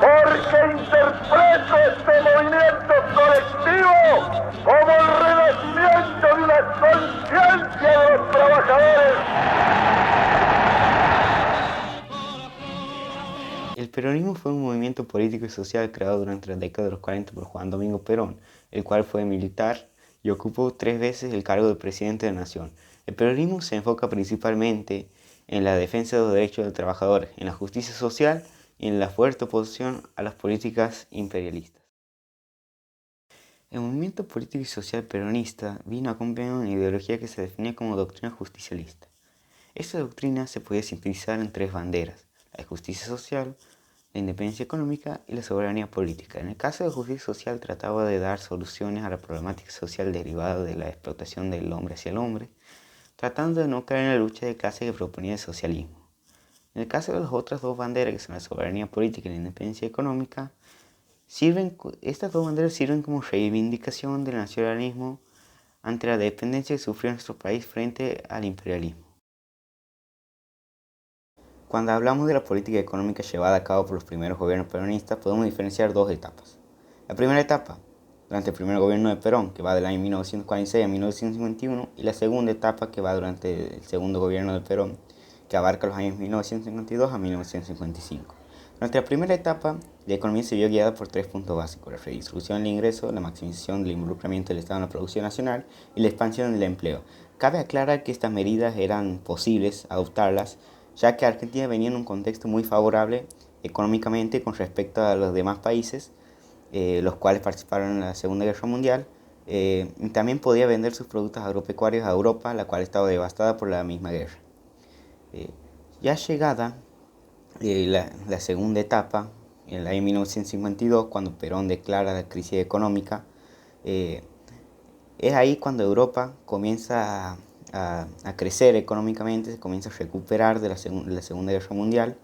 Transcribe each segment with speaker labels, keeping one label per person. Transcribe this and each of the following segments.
Speaker 1: Porque interpreto este movimiento colectivo como el renacimiento de una conciencia de los trabajadores.
Speaker 2: El peronismo fue un movimiento político y social creado durante la década de los 40 por Juan Domingo Perón, el cual fue militar y ocupó 3 veces el cargo de presidente de la nación. El peronismo se enfoca principalmente en la defensa de los derechos del trabajador, en la justicia social y en la fuerte oposición a las políticas imperialistas. El movimiento político y social peronista vino acompañado de una ideología que se definía como doctrina justicialista. Esta doctrina se podía sintetizar en 3 banderas: la justicia social, la independencia económica y la soberanía política. En el caso de justicia social trataba de dar soluciones a la problemática social derivada de la explotación del hombre hacia el hombre, tratando de no caer en la lucha de clase que proponía el socialismo. En el caso de las otras 2 banderas, que son la soberanía política y la independencia económica, estas 2 banderas sirven como reivindicación del nacionalismo ante la dependencia que sufrió nuestro país frente al imperialismo. Cuando hablamos de la política económica llevada a cabo por los primeros gobiernos peronistas, podemos diferenciar 2 etapas. La primera etapa, durante el primer gobierno de Perón, que va del año 1946 a 1951, y la segunda etapa, que va durante el segundo gobierno de Perón, que abarca los años 1952 a 1955. Durante la primera etapa, la economía se vio guiada por 3 puntos básicos: la redistribución del ingreso, la maximización del involucramiento del Estado en la producción nacional y la expansión del empleo. Cabe aclarar que estas medidas eran posibles adoptarlas, ya que Argentina venía en un contexto muy favorable económicamente con respecto a los demás países, los cuales participaron en la Segunda Guerra Mundial, y también podía vender sus productos agropecuarios a Europa, la cual estaba devastada por la misma guerra. Ya llegada la segunda etapa, en el año 1952, cuando Perón declara la crisis económica, es ahí cuando Europa comienza a crecer económicamente, se comienza a recuperar de la Segunda Guerra Mundial,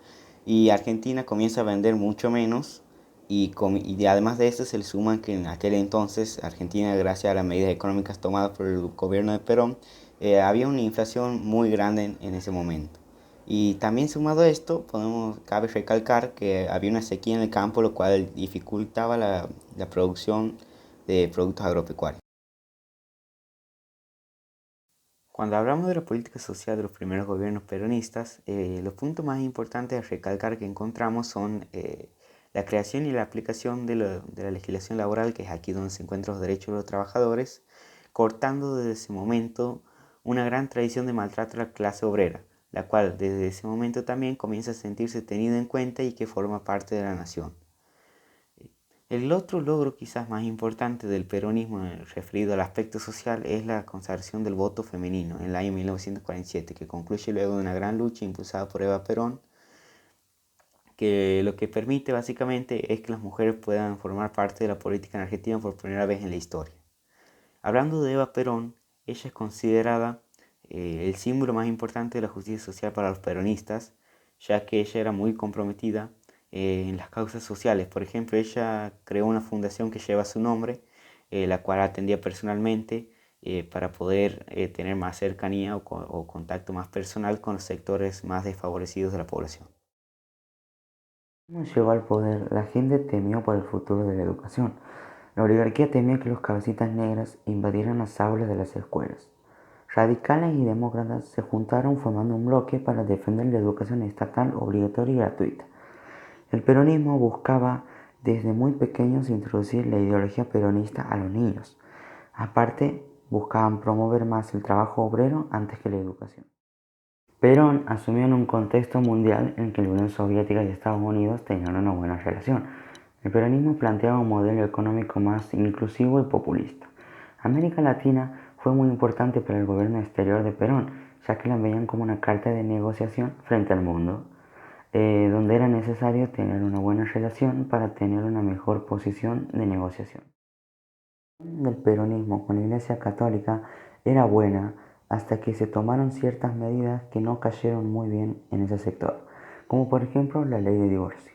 Speaker 2: y Argentina comienza a vender mucho menos, y además de eso se le suma que en aquel entonces Argentina, gracias a las medidas económicas tomadas por el gobierno de Perón, había una inflación muy grande en ese momento. Y también sumado a esto, cabe recalcar que había una sequía en el campo, lo cual dificultaba la producción de productos agropecuarios. Cuando hablamos de la política social de los primeros gobiernos peronistas, los puntos más importantes a recalcar que encontramos son la creación y la aplicación de la legislación laboral, que es aquí donde se encuentran los derechos de los trabajadores, cortando desde ese momento una gran tradición de maltrato a la clase obrera, la cual desde ese momento también comienza a sentirse tenida en cuenta y que forma parte de la nación. El otro logro quizás más importante del peronismo referido al aspecto social es la consagración del voto femenino en el año 1947, que concluye luego de una gran lucha impulsada por Eva Perón, que lo que permite básicamente es que las mujeres puedan formar parte de la política en Argentina por primera vez en la historia. Hablando de Eva Perón, ella es considerada el símbolo más importante de la justicia social para los peronistas, ya que ella era muy comprometida en las causas sociales. Por ejemplo, ella creó una fundación que lleva su nombre, la cual atendía personalmente para poder tener más cercanía o contacto más personal con los sectores más desfavorecidos de la población.
Speaker 3: Cuando llegó al poder, la gente temió por el futuro de la educación. La oligarquía temía que los cabecitas negras invadieran las aulas de las escuelas. Radicales y demócratas se juntaron formando un bloque para defender la educación estatal obligatoria y gratuita. El peronismo buscaba desde muy pequeños introducir la ideología peronista a los niños. Aparte, buscaban promover más el trabajo obrero antes que la educación. Perón asumió en un contexto mundial en que la Unión Soviética y Estados Unidos tenían una buena relación. El peronismo planteaba un modelo económico más inclusivo y populista. América Latina fue muy importante para el gobierno exterior de Perón, ya que la veían como una carta de negociación frente al mundo, donde era necesario tener una buena relación para tener una mejor posición de negociación. Del peronismo con la Iglesia Católica era buena hasta que se tomaron ciertas medidas que no cayeron muy bien en ese sector, como por ejemplo la ley de divorcio.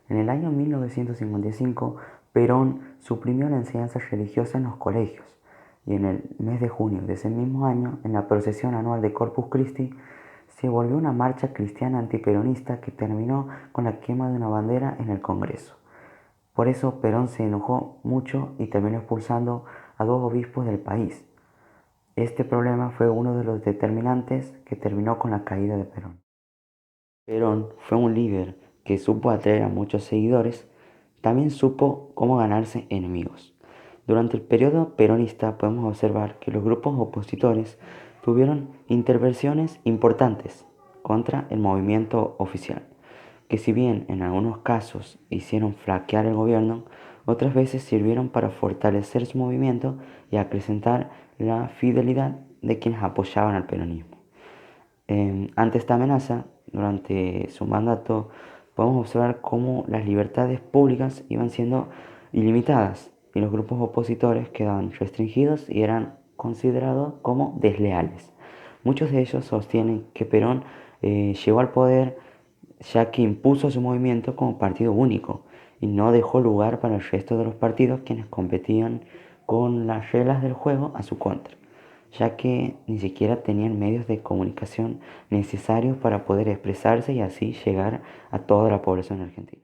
Speaker 3: En el año 1955, Perón suprimió la enseñanza religiosa en los colegios, y en el mes de junio de ese mismo año, en la procesión anual de Corpus Christi, se volvió una marcha cristiana antiperonista que terminó con la quema de una bandera en el Congreso. Por eso Perón se enojó mucho y terminó expulsando a 2 obispos del país. Este problema fue uno de los determinantes que terminó con la caída de Perón. Perón fue un líder que supo atraer a muchos seguidores, también supo cómo ganarse enemigos. Durante el periodo peronista podemos observar que los grupos opositores tuvieron intervenciones importantes contra el movimiento oficial, que si bien en algunos casos hicieron flaquear el gobierno, otras veces sirvieron para fortalecer su movimiento y acrecentar la fidelidad de quienes apoyaban al peronismo. Ante esta amenaza, durante su mandato, podemos observar cómo las libertades públicas iban siendo ilimitadas y los grupos opositores quedaban restringidos y eran considerados como desleales. Muchos de ellos sostienen que Perón llegó al poder ya que impuso su movimiento como partido único y no dejó lugar para el resto de los partidos quienes competían con las reglas del juego a su contra, ya que ni siquiera tenían medios de comunicación necesarios para poder expresarse y así llegar a toda la población argentina.